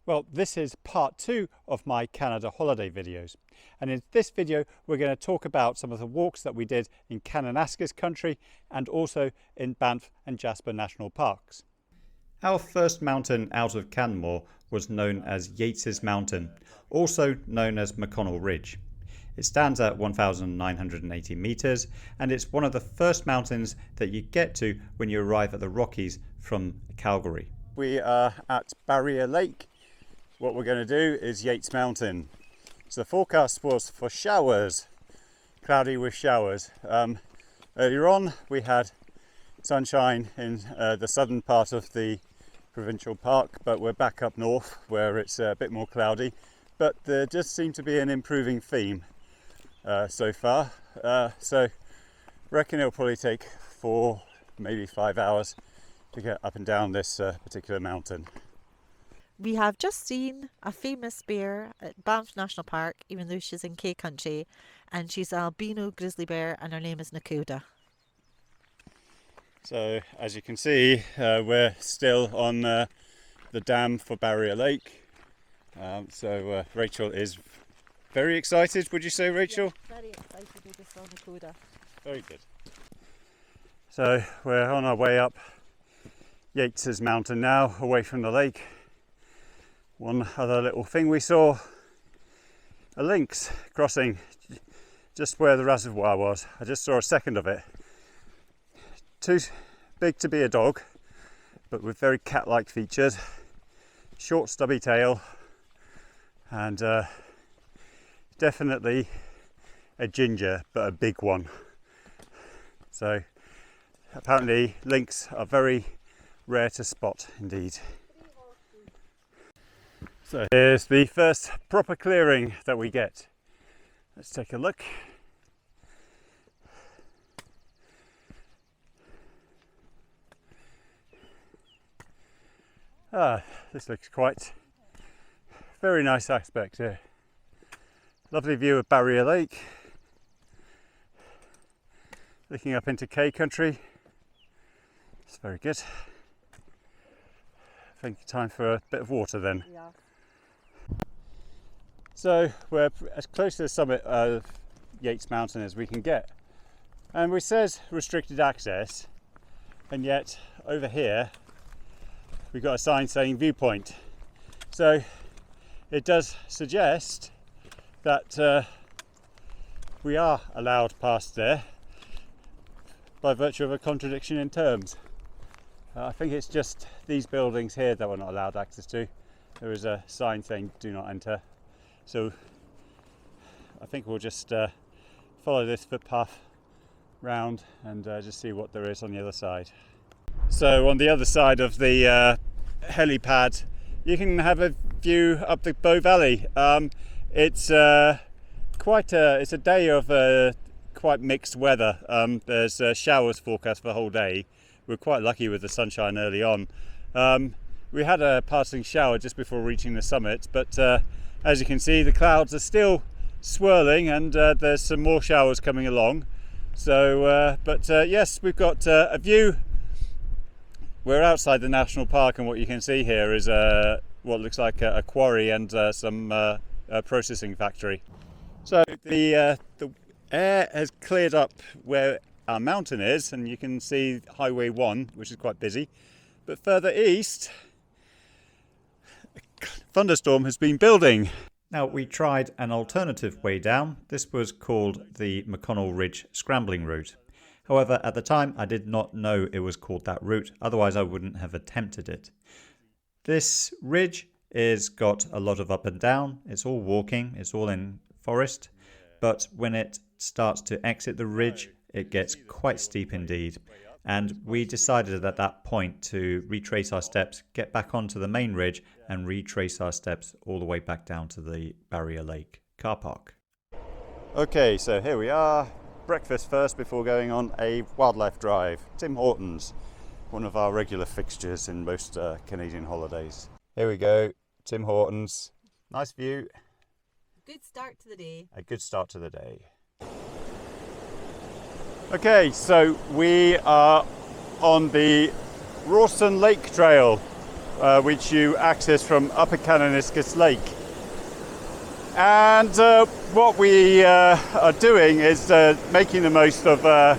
Well, this is part 2 of my Canada holiday videos, and in this video we're going to talk about some of the walks that we did in Kannanaskis country and also in Banff and Jasper national parks. Our first mountain out of Canmore was known as Yates' Mountain, also known as McConnell Ridge. It stands at 1,980 metres and it's one of the first mountains that you get to when you arrive at the Rockies from Calgary. We are at Barrier Lake. What we're going to do is Yates Mountain. So the forecast was for showers, cloudy with showers. Earlier on we had sunshine in the southern part of the provincial park, but we're back up north where it's a bit more cloudy. But there does seem to be an improving theme so far. So I reckon it'll probably take 4, maybe 5 hours to get up and down this particular mountain. We have just seen a famous bear at Banff National Park, even though she's in K country, and she's an albino grizzly bear and her name is Nakoda. So as you can see, we're still on the dam for Barrier Lake. So Rachel is very excited, would you say, Rachel? Yeah, very excited, we just saw Nakoda. Very good. So we're on our way up Yates' Mountain now, away from the lake. One other little thing we saw, a lynx crossing just where the reservoir was. I just saw a second of it. Too big to be a dog, but with very cat-like features. Short stubby tail and definitely a ginger, but a big one. So apparently lynx are very rare to spot indeed. So here's the first proper clearing that we get. Let's take a look. This looks quite very nice aspect here. Lovely view of Barrier Lake. Looking up into K country. It's very good. I think time for a bit of water then. Yeah. So we're as close to the summit of Yates Mountain as we can get. And we says restricted access, and yet over here we've got a sign saying viewpoint. So it does suggest that we are allowed past there by virtue of a contradiction in terms. I think it's just these buildings here that we're not allowed access to. There is a sign saying do not enter. So I think we'll just follow this footpath round and just see what there is on the other side. So on the other side of the helipad you can have a view up the Bow Valley. It's a day of quite mixed weather. There's showers forecast for the whole day. We're quite lucky with the sunshine early on. We had a passing shower just before reaching the summit, but as you can see the clouds are still swirling and there's some more showers coming along. So yes, we've got a view. We're outside the national park and what you can see here is what looks like a quarry and some processing factory. So the air has cleared up where our mountain is and you can see Highway 1, which is quite busy, but further east a thunderstorm has been building. Now we tried an alternative way down. This was called the McConnell Ridge Scrambling Route. However, at the time I did not know it was called that route, otherwise I wouldn't have attempted it. This ridge is got a lot of up and down. It's all walking, it's all in forest, but when it starts to exit the ridge it gets quite steep indeed. And we decided at that point to retrace our steps, get back onto the main ridge and retrace our steps all the way back down to the Barrier Lake car park. Okay, so here we are. Breakfast first before going on a wildlife drive. Tim Hortons, one of our regular fixtures in most Canadian holidays. Here we go, Tim Hortons. Nice view. Good start to the day. A good start to the day. Okay, so we are on the Rawson Lake trail. which you access from Upper Kannanaskis Lake. And what we are doing is making the most of a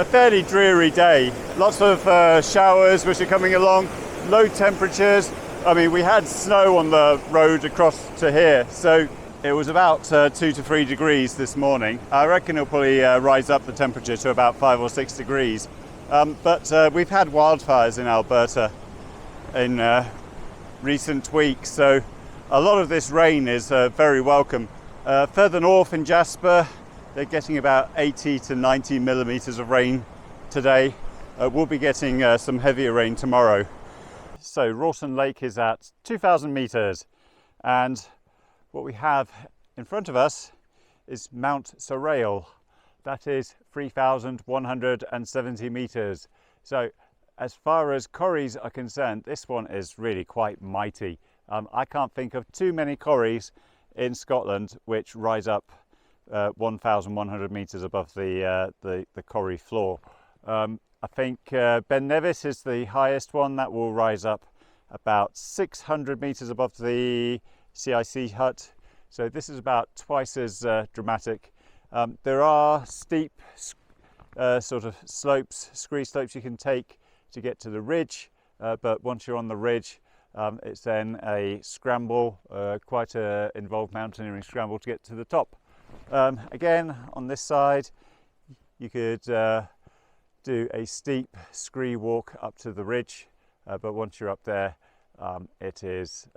fairly dreary day. Lots of showers which are coming along, low temperatures. I mean, we had snow on the road across to here, so it was about 2 to 3 degrees this morning. I reckon it'll probably rise up the temperature to about 5 or 6 degrees. But we've had wildfires in Alberta in recent weeks, so a lot of this rain is very welcome. Further north in Jasper, they're getting about 80 to 90 millimeters of rain today. We'll be getting some heavier rain tomorrow. So Rawson Lake is at 2,000 meters, and what we have in front of us is Mount Sorrel. That is 3,170 meters. So as far as corries are concerned, this one is really quite mighty. I can't think of too many corries in Scotland which rise up 1,100 meters above the corrie floor. I think Ben Nevis is the highest one. That will rise up about 600 meters above the CIC hut. So this is about twice as dramatic. There are steep sort of slopes, scree slopes you can take to get to the ridge, but once you're on the ridge, it's then a scramble, quite an involved mountaineering scramble to get to the top. Again, on this side, you could do a steep scree walk up to the ridge, but once you're up there, it is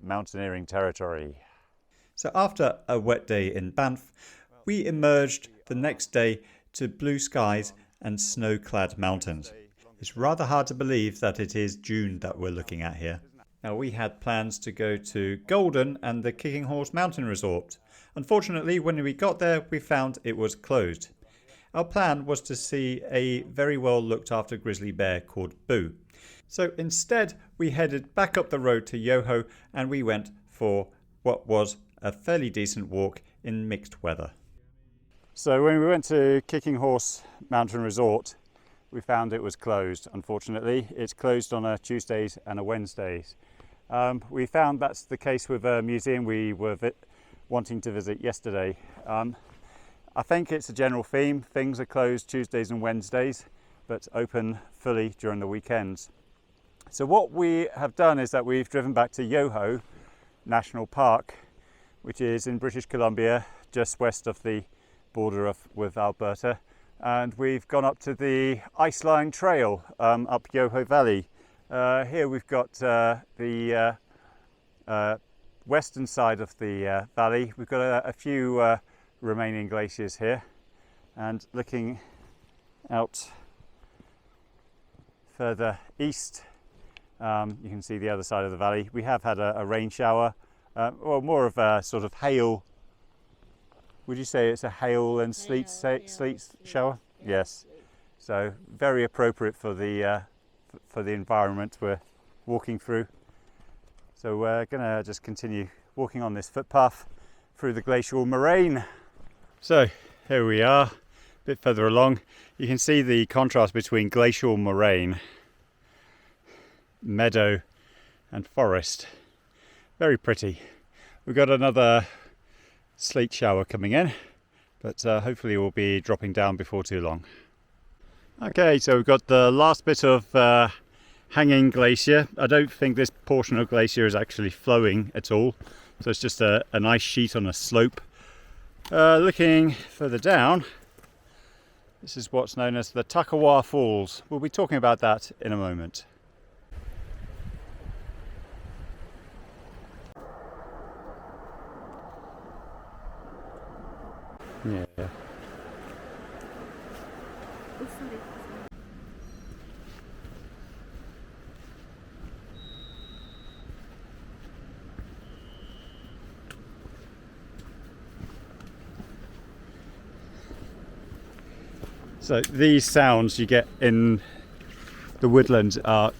mountaineering territory. So after a wet day in Banff, we emerged the next day to blue skies and snow-clad mountains. It's rather hard to believe that it is June that we're looking at here. Now, we had plans to go to Golden and the Kicking Horse Mountain Resort. Unfortunately, when we got there, we found it was closed. Our plan was to see a very well looked after grizzly bear called Boo. So instead, we headed back up the road to Yoho and we went for what was a fairly decent walk in mixed weather. So when we went to Kicking Horse Mountain Resort, we found it was closed, unfortunately. It's closed on a Tuesdays and a Wednesdays. We found that's the case with a museum we were wanting to visit yesterday. I think it's a general theme. Things are closed Tuesdays and Wednesdays, but open fully during the weekends. So what we have done is that we've driven back to Yoho National Park, which is in British Columbia, just west of the border with Alberta. And we've gone up to the Iceline trail up Yoho Valley. Here we've got the western side of the valley. We've got a few remaining glaciers here, and looking out further east, you can see the other side of the valley. We have had a rain shower, or more of a sort of hail. Would you say it's a hail and sleet shower? Yes. So very appropriate for the environment we're walking through. So we're going to just continue walking on this footpath through the glacial moraine. So here we are, a bit further along. You can see the contrast between glacial moraine, meadow and forest. Very pretty. We've got another sleet shower coming in, but hopefully it will be dropping down before too long. Okay, so we've got the last bit of hanging glacier. I don't think this portion of glacier is actually flowing at all, so it's just an ice sheet on a slope. Looking further down, this is what's known as the Takawa Falls. We'll be talking about that in a moment. Yeah. So these sounds you get in the woodlands are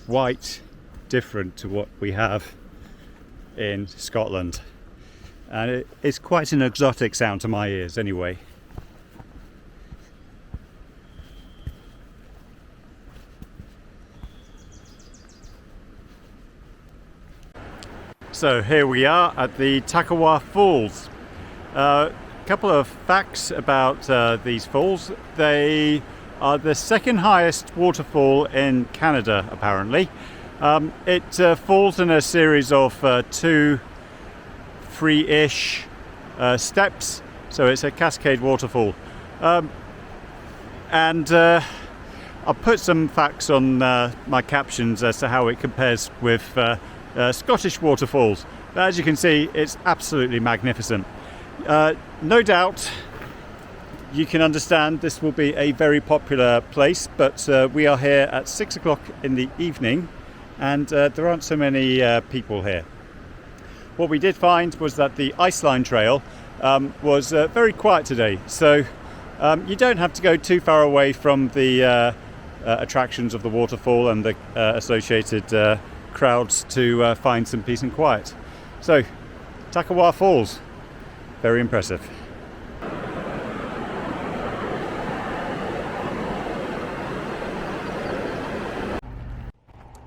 quite different to what we have in Scotland. And it's quite an exotic sound to my ears anyway. So here we are at the Takawa Falls. A couple of facts about these falls. They are the second highest waterfall in Canada, apparently. It falls in a series of 2 free-ish steps, so it's a cascade waterfall. I'll put some facts on my captions as to how it compares with Scottish waterfalls. But as you can see, it's absolutely magnificent. No doubt you can understand this will be a very popular place, but we are here at 6 o'clock in the evening and there aren't so many people here. What we did find was that the Iceline trail was very quiet today, so you don't have to go too far away from the attractions of the waterfall and the associated crowds to find some peace and quiet. So, Takawa Falls, very impressive.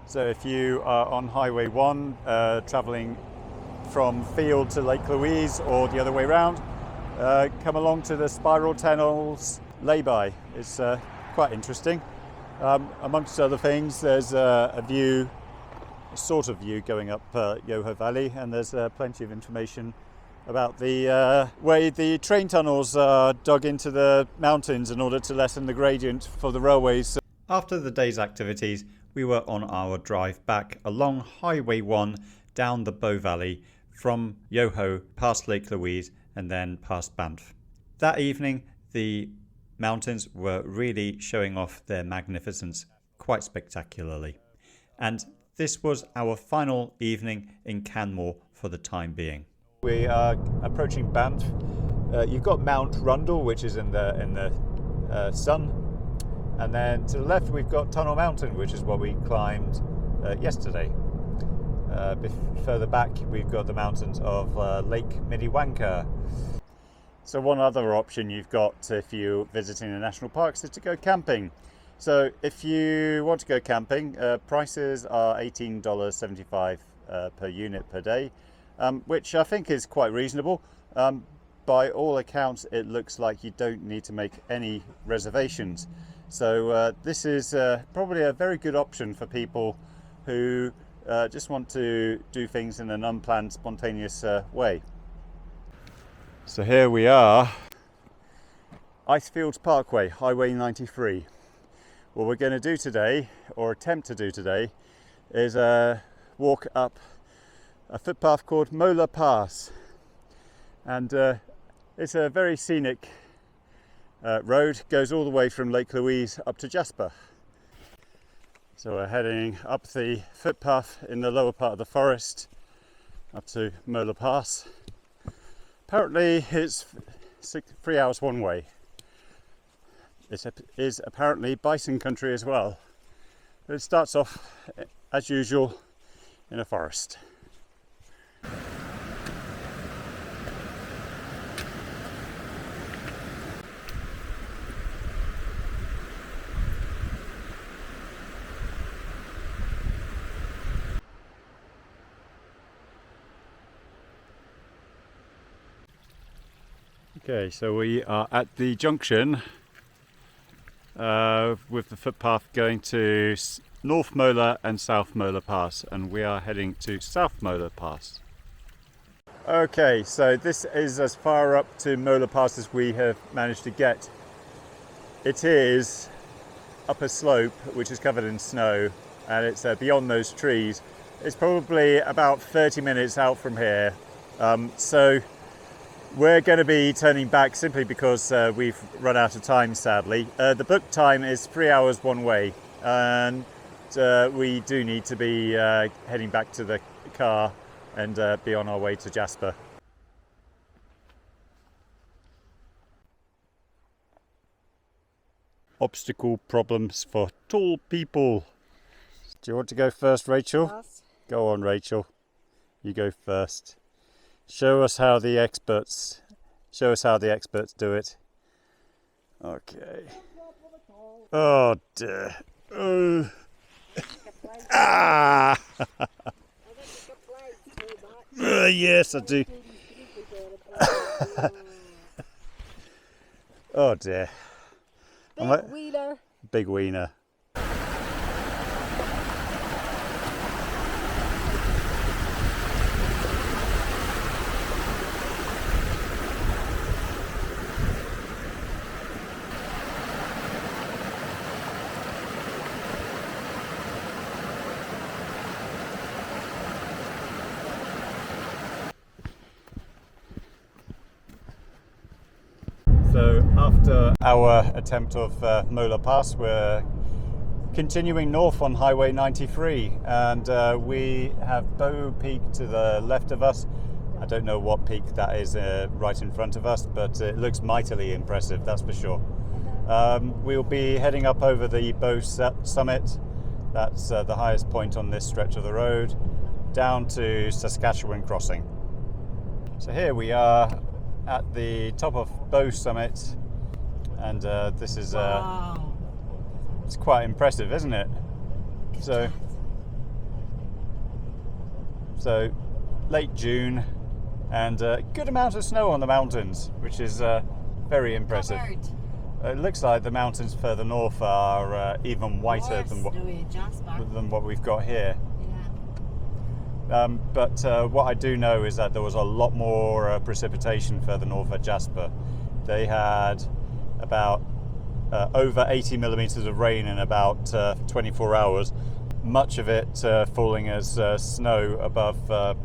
So if you are on Highway 1 travelling from Field to Lake Louise or the other way round, come along to the Spiral Tunnels lay-by. It's quite interesting. Amongst other things, there's a view, a sort of view going up Yoho Valley, and there's plenty of information about the way the train tunnels are dug into the mountains in order to lessen the gradient for the railways. After the day's activities, we were on our drive back along Highway 1 down the Bow Valley from Yoho past Lake Louise and then past Banff. That evening, the mountains were really showing off their magnificence quite spectacularly. And this was our final evening in Canmore for the time being. We are approaching Banff. You've got Mount Rundle, which is in the sun. And then to the left we've got Tunnel Mountain, which is what we climbed yesterday. Further back we've got the mountains of Lake Minnewanka. So one other option you've got if you're visiting the national parks is to go camping. So if you want to go camping, prices are $18.75 per unit per day, which I think is quite reasonable. By all accounts, it looks like you don't need to make any reservations. So this is probably a very good option for people who just want to do things in an unplanned, spontaneous way. So here we are, Icefields Parkway, Highway 93. What we're going to do today, or attempt to do today, is walk up a footpath called Molar Pass. And it's a very scenic road, goes all the way from Lake Louise up to Jasper. So we're heading up the footpath in the lower part of the forest up to Molar Pass. Apparently it's 3 hours one way. It is apparently bison country as well. But it starts off as usual in a forest. Okay, so we are at the junction with the footpath going to North Molar and South Molar Pass, and we are heading to South Molar Pass. Okay, so this is as far up to Molar Pass as we have managed to get. It is up a slope which is covered in snow, and it's beyond those trees. It's probably about 30 minutes out from here, so we're going to be turning back simply because we've run out of time, sadly. The book time is 3 hours one way, and we do need to be heading back to the car and be on our way to Jasper. Obstacle problems for tall people. Do you want to go first, Rachel? Yes. Go on, Rachel. You go first. Show us how the experts do it. Okay. Oh dear. Ah! Yes, I do. Oh dear. Big wheeler. Big wiener. So after our attempt of Molar Pass, we're continuing north on Highway 93, and we have Bow Peak to the left of us. I don't know what peak that is right in front of us, but it looks mightily impressive, that's for sure. We'll be heading up over the Bow Summit, that's the highest point on this stretch of the road, down to Saskatchewan Crossing. So here we are at the top of Bow Summit, and this is Wow. it's quite impressive, isn't it? So late June, and a good amount of snow on the mountains, which is very impressive. It looks like the mountains further north are even whiter than what we've got here. But what I do know is that there was a lot more precipitation further north at Jasper. They had about over 80 millimeters of rain in about 24 hours, much of it falling as snow above,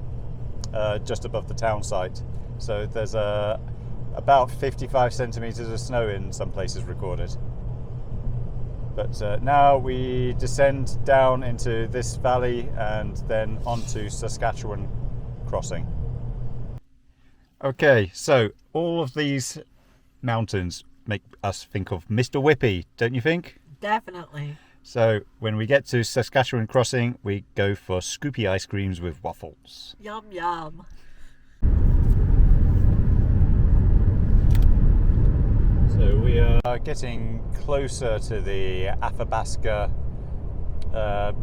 just above the town site. So there's about 55 centimeters of snow in some places recorded. But now we descend down into this valley and then onto Saskatchewan Crossing. Okay, so all of these mountains make us think of Mr. Whippy, don't you think? Definitely. So when we get to Saskatchewan Crossing, we go for scoopy ice creams with waffles. Yum yum. So we are getting closer to the Athabasca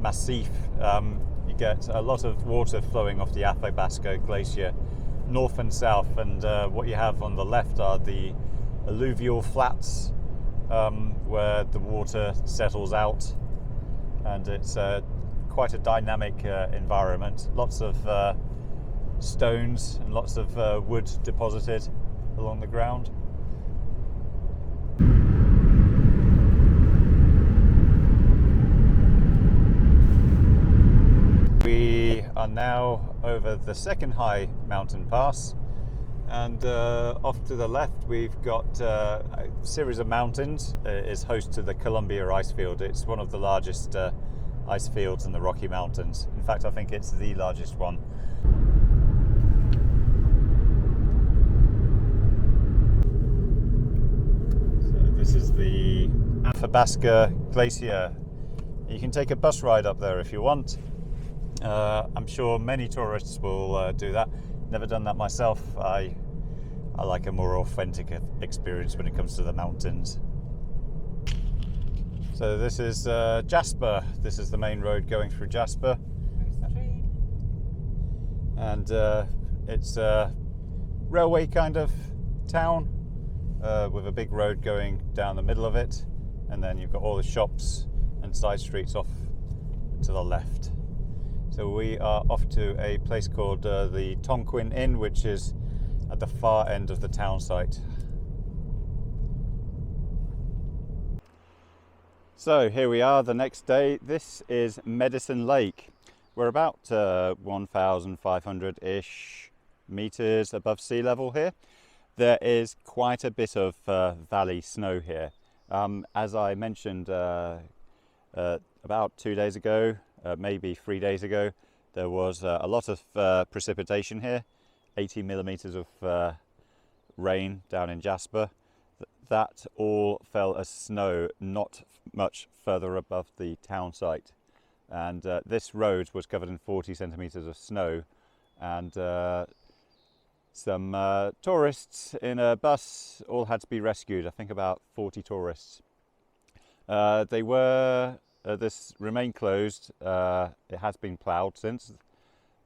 Massif. You get a lot of water flowing off the Athabasca Glacier, north and south, and what you have on the left are the alluvial flats where the water settles out, and it's quite a dynamic environment. Lots of stones and lots of wood deposited along the ground. We are now over the second high mountain pass, and off to the left we've got a series of mountains. It is host to the Columbia Icefield. It's one of the largest ice fields in the Rocky Mountains. In fact, I think it's the largest one. So this is the Athabasca Glacier. You can take a bus ride up there if you want. I'm sure many tourists will do that. Never done that myself. I like a more authentic experience when it comes to the mountains. So this is Jasper. This is the main road going through Jasper. And it's a railway kind of town with a big road going down the middle of it. And then you've got all the shops and side streets off to the left. So we are off to a place called the Tonquin Inn, which is at the far end of the town site. So here we are the next day. This is Medicine Lake. We're about 1,500-ish meters above sea level here. There is quite a bit of valley snow here. As I mentioned about 2 days ago, maybe 3 days ago, there was a lot of precipitation here, 80 millimeters of rain down in Jasper. That all fell as snow not much further above the town site. And this road was covered in 40 centimeters of snow, and some tourists in a bus all had to be rescued. I think about 40 tourists. This remained closed. It has been ploughed since,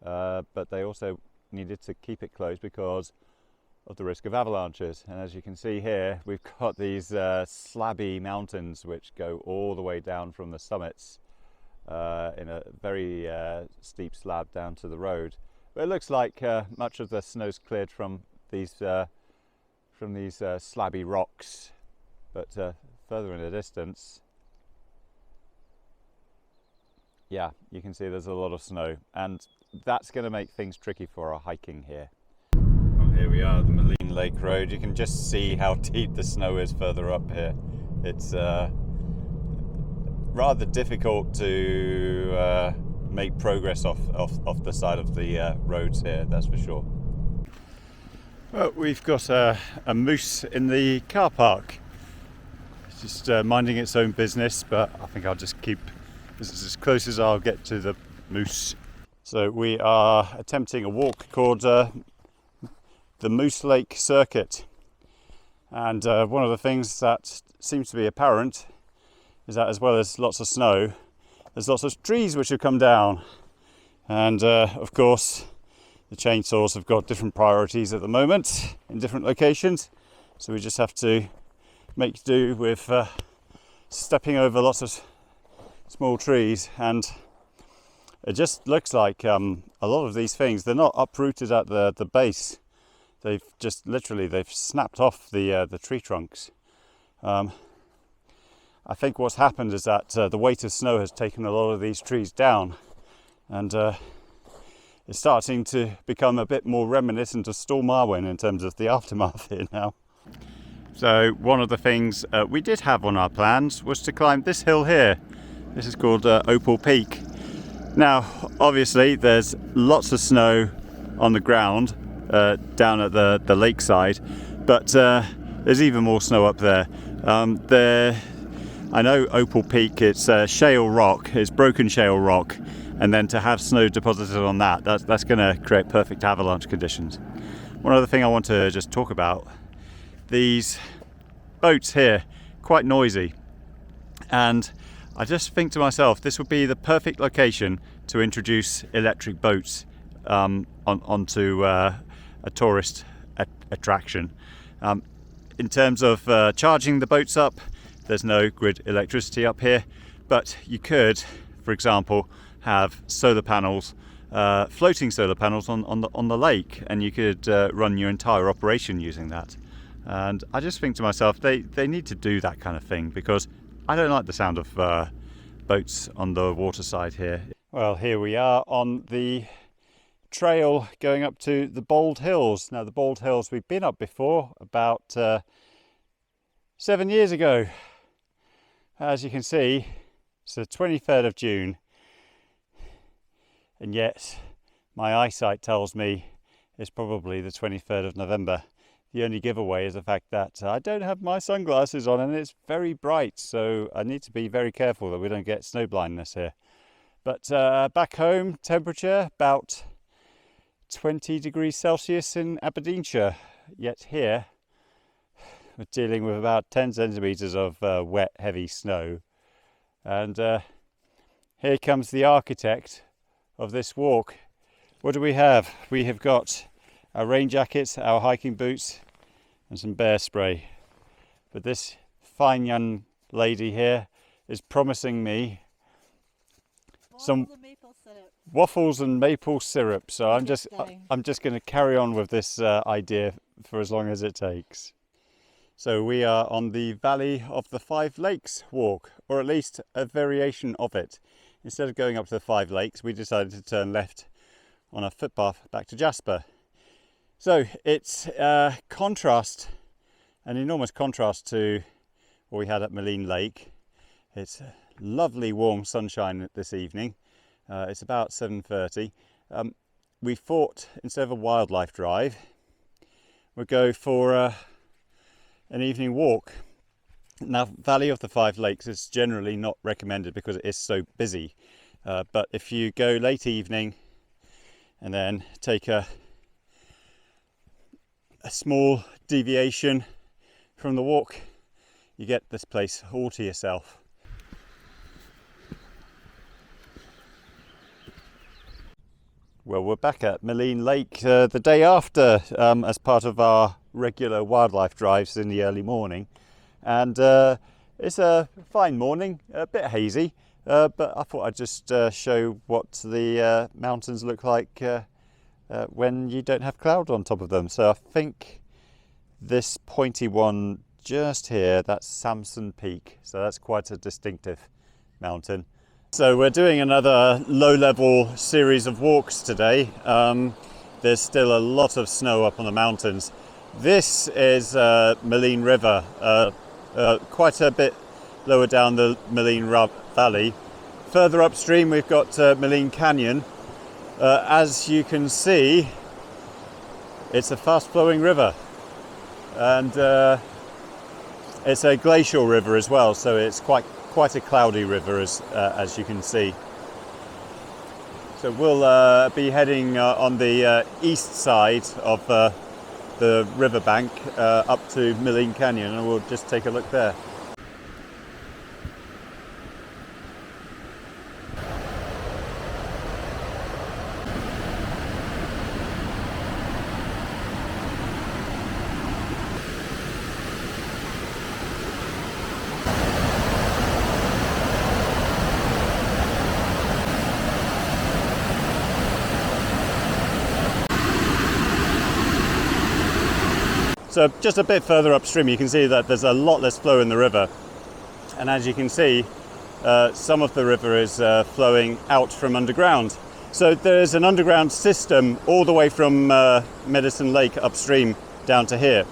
but they also needed to keep it closed because of the risk of avalanches. And as you can see here, we've got these slabby mountains which go all the way down from the summits in a very steep slab down to the road. But it looks like much of the snow's cleared from these slabby rocks, but further in the distance, yeah, you can see there's a lot of snow, and that's going to make things tricky for our hiking here. Well, here we are, the Maligne Lake Road. You can just see how deep the snow is further up here. It's rather difficult to make progress off the side of the roads here, that's for sure. Well, we've got a moose in the car park. It's just minding its own business, but I think I'll just keep this is as close as I'll get to the moose. So we are attempting a walk called the Moose Lake Circuit, and one of the things that seems to be apparent is that as well as lots of snow, there's lots of trees which have come down, and of course the chainsaws have got different priorities at the moment in different locations, so we just have to make do with stepping over lots of small trees. And it just looks like a lot of these things, they're not uprooted at the base. They've just they've snapped off the tree trunks. I think what's happened is that the weight of snow has taken a lot of these trees down, and it's starting to become a bit more reminiscent of Storm Arwen in terms of the aftermath here now. So one of the things we did have on our plans was to climb this hill here. This is called Opal Peak. Now obviously there's lots of snow on the ground down at the lakeside, but there's even more snow up there. I know Opal Peak, it's shale rock, it's broken shale rock, and then to have snow deposited on that's going to create perfect avalanche conditions. One other thing I want to just talk about, these boats here, quite noisy, and I just think to myself this would be the perfect location to introduce electric boats onto a tourist attraction. In terms of charging the boats up, there's no grid electricity up here, but you could, for example, have solar panels, floating solar panels on the lake, and you could run your entire operation using that. And I just think to myself, they need to do that kind of thing, because I don't like the sound of boats on the waterside here. Well, here we are on the trail going up to the Bald Hills. Now the Bald Hills we've been up before about 7 years ago. As you can see, it's the 23rd of June, and yet my eyesight tells me it's probably the 23rd of November. The only giveaway is the fact that I don't have my sunglasses on and it's very bright, so I need to be very careful that we don't get snow blindness here. But back home, temperature about 20 degrees Celsius in Aberdeenshire, yet here we're dealing with about 10 centimetres of wet, heavy snow. And here comes the architect of this walk. What do we have? We have got our rain jackets, our hiking boots, and some bear spray. But this fine young lady here is promising me some waffles and maple syrup. So I'm just going to carry on with this idea for as long as it takes. So we are on the Valley of the Five Lakes walk, or at least a variation of it. Instead of going up to the Five Lakes, we decided to turn left on a footpath back to Jasper. So it's contrast, an enormous contrast to what we had at Maligne Lake. It's lovely warm sunshine this evening. It's about 7:30. We thought instead of a wildlife drive, we'd go for an evening walk. Now, Valley of the Five Lakes is generally not recommended because it is so busy. But if you go late evening and then take a small deviation from the walk, you get this place all to yourself. Well, we're back at Maligne Lake the day after as part of our regular wildlife drives in the early morning. And it's a fine morning, a bit hazy, but I thought I'd just show what the mountains look like when you don't have cloud on top of them. So I think this pointy one just here, that's Samson Peak. So that's quite a distinctive mountain. So we're doing another low-level series of walks today. There's still a lot of snow up on the mountains. This is Maligne River, quite a bit lower down the Maligne Valley. Further upstream we've got Maligne Canyon. As you can see, it's a fast-flowing river, and it's a glacial river as well, so it's quite a cloudy river as you can see. So we'll be heading on the east side of the riverbank up to Maligne Canyon, and we'll just take a look there. So just a bit further upstream you can see that there's a lot less flow in the river, and as you can see some of the river is flowing out from underground. So there's an underground system all the way from Medicine Lake upstream down to here.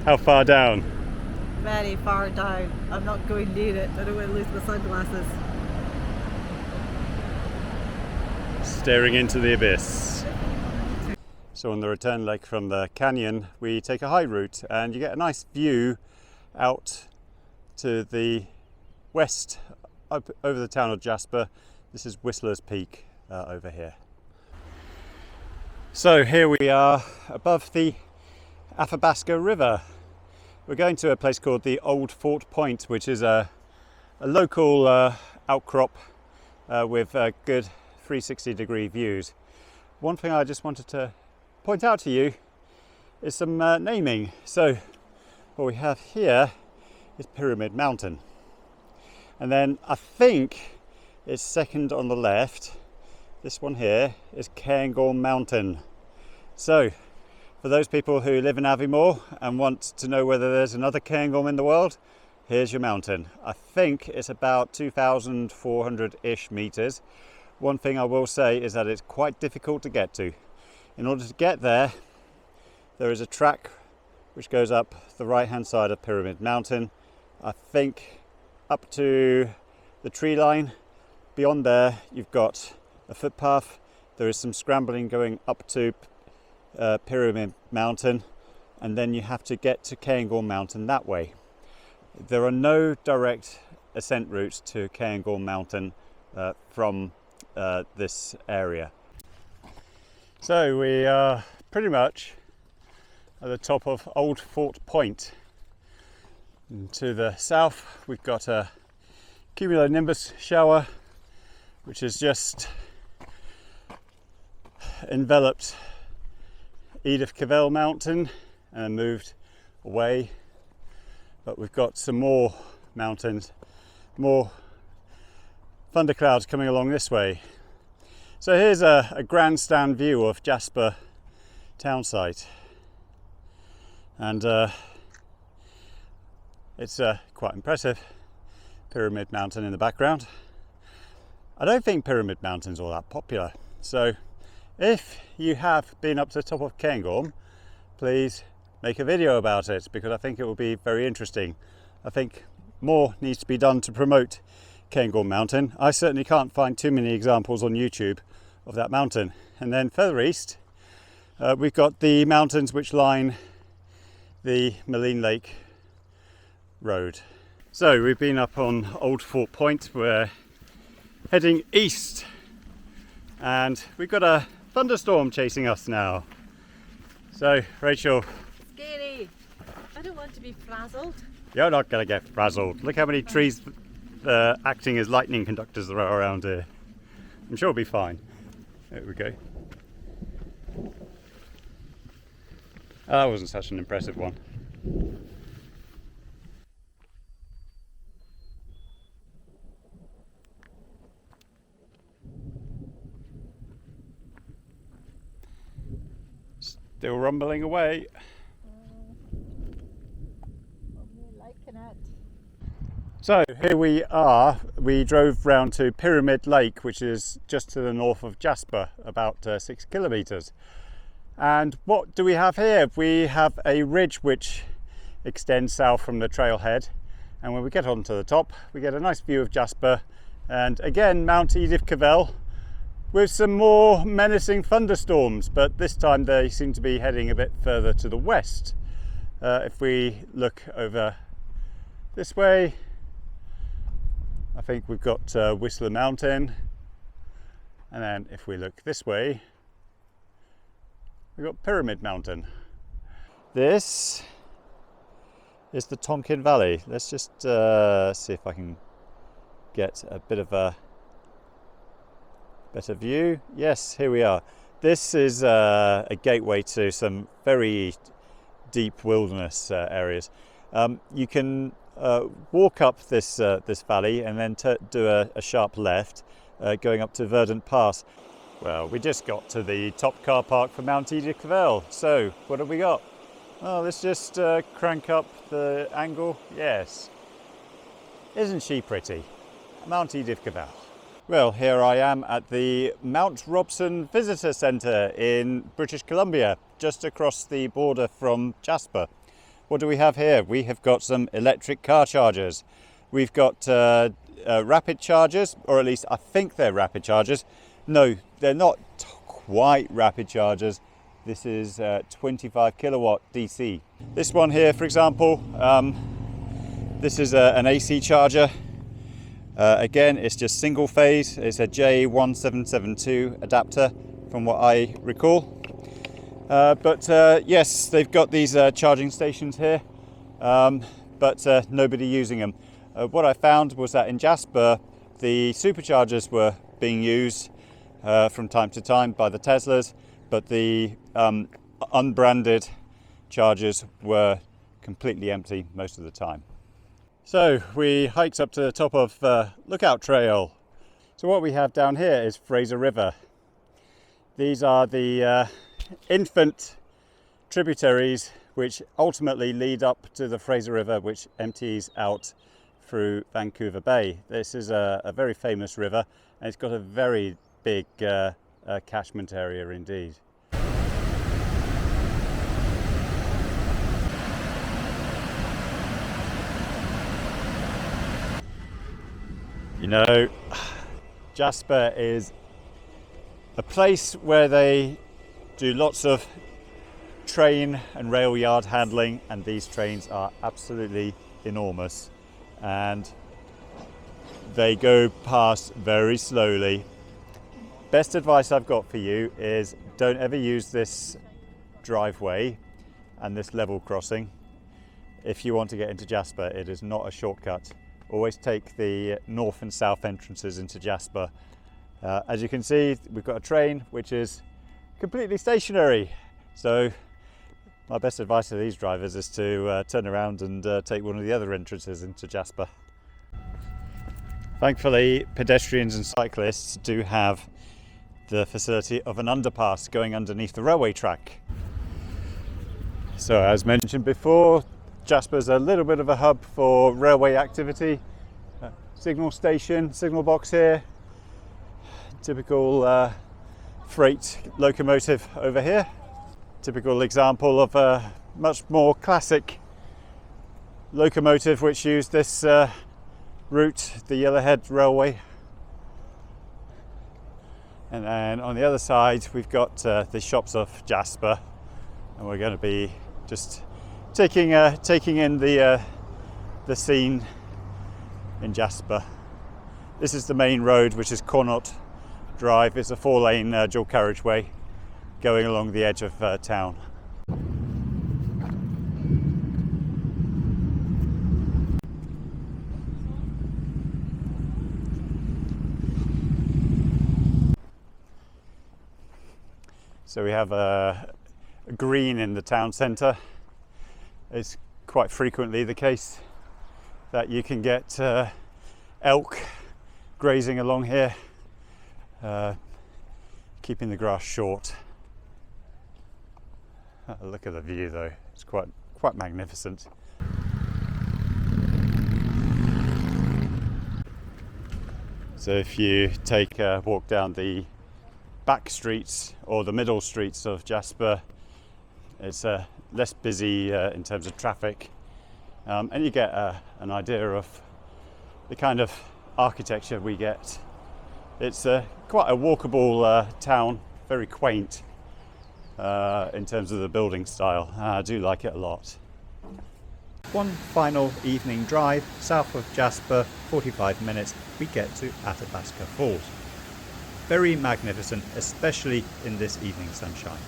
How far down? Very far down. I'm not going near it. I don't want to lose my sunglasses. Staring into the abyss. So on the return leg from the canyon, we take a high route and you get a nice view out to the west up over the town of Jasper. This is Whistler's Peak over here. So here we are above the Athabasca River. We're going to a place called the Old Fort Point, which is a local outcrop with good 360-degree views. One thing I just wanted to point out to you is some naming. So what we have here is Pyramid Mountain, and then I think it's second on the left, this one here is Cairngorm Mountain. So for those people who live in Aviemore and want to know whether there's another Cairngorm in the world, here's your mountain. I think it's about 2,400-ish meters. One thing I will say is that it's quite difficult to get to. In order to get there, there is a track which goes up the right-hand side of Pyramid Mountain. I think up to the tree line. Beyond there, you've got a footpath. There is some scrambling going up to Pyramid Mountain, and then you have to get to Cairngorm Mountain that way. There are no direct ascent routes to Cairngorm Mountain from this area. So we are pretty much at the top of Old Fort Point. And to the south we've got a cumulonimbus shower which has just enveloped Edith Cavell Mountain and moved away, but we've got some more mountains, more thunderclouds coming along this way. So here's a grandstand view of Jasper Townsite, and it's quite impressive. Pyramid Mountain in the background. I don't think Pyramid Mountain's all that popular, so if you have been up to the top of Cairngorm, please make a video about it, because I think it will be very interesting. I think more needs to be done to promote Cairngorm Mountain. I certainly can't find too many examples on YouTube of that mountain. And then further east, we've got the mountains which line the Maligne Lake road. So we've been up on Old Fort Point, we're heading east and we've got a thunderstorm chasing us now. So Rachel, Scary. I don't want to be frazzled. you're not going to get frazzled. Look how many trees acting as lightning conductors there are around here. I'm sure it'll be fine. There we go. Oh, that wasn't such an impressive one. Still rumbling away. So here we are. We drove round to Pyramid Lake, which is just to the north of Jasper, about 6 kilometres. And what do we have here? We have a ridge which extends south from the trailhead, and when we get onto the top we get a nice view of Jasper and again Mount Edith Cavell with some more menacing thunderstorms, but this time they seem to be heading a bit further to the west. If we look over this way, I think we've got Whistler Mountain, and then if we look this way we've got Pyramid Mountain. This is the Tonkin Valley. Let's just see if I can get a bit of a better view. Yes, here we are. This is a gateway to some very deep wilderness areas. You can walk up this valley and then do a sharp left going up to Verdant Pass. Well, we just got to the top car park for Mount Edith Cavell. So what have we got? Oh, let's just crank up the angle. Yes. Isn't she pretty? Mount Edith Cavell. Well, here I am at the Mount Robson Visitor Centre in British Columbia, just across the border from Jasper. What do we have here? We have got some electric car chargers. We've got rapid chargers, or at least I think they're rapid chargers. No, they're not quite rapid chargers. This is 25 kilowatt DC. This one here, for example, this is an AC charger. Again, it's just single phase. It's a J1772 adapter from what I recall. Yes, they've got these charging stations here, but nobody using them. What I found was that in Jasper, the superchargers were being used from time to time by the Teslas, but the unbranded chargers were completely empty most of the time. So we hiked up to the top of Lookout Trail. So what we have down here is Fraser River. These are the infant tributaries which ultimately lead up to the Fraser River, which empties out through Vancouver Bay. This is a very famous river, and it's got a very big catchment area indeed. You know, Jasper is a place where they do lots of train and rail yard handling, and these trains are absolutely enormous and they go past very slowly. Best advice I've got for you is don't ever use this driveway and this level crossing. If you want to get into Jasper, it is not a shortcut. Always take the north and south entrances into Jasper. As you can see, we've got a train which is completely stationary. So my best advice to these drivers is to turn around and take one of the other entrances into Jasper. Thankfully, pedestrians and cyclists do have the facility of an underpass going underneath the railway track. So as mentioned before, Jasper's a little bit of a hub for railway activity. Signal station, signal box here, typical freight locomotive over here. Typical example of a much more classic locomotive which used this route, the Yellowhead Railway. And then on the other side we've got the shops of Jasper, and we're going to be just taking in the scene in Jasper. This is the main road, which is Connaught Drive. It's a 4-lane dual carriageway going along the edge of town. So we have a green in the town centre. It's quite frequently the case that you can get elk grazing along here, keeping the grass short. Look at the view though, it's quite magnificent. So if you take a walk down the back streets or the middle streets of Jasper, it's less busy in terms of traffic, and you get an idea of the kind of architecture we get. It's quite a walkable town, very quaint in terms of the building style. I do like it a lot. One final evening drive south of Jasper, 45 minutes, we get to Athabasca Falls. Very magnificent, especially in this evening sunshine.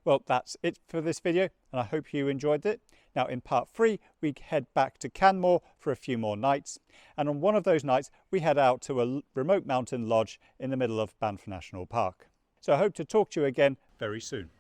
Well, that's it for this video, and I hope you enjoyed it. Now in part 3, we head back to Canmore for a few more nights, and on one of those nights we head out to a remote mountain lodge in the middle of Banff National Park. So I hope to talk to you again very soon.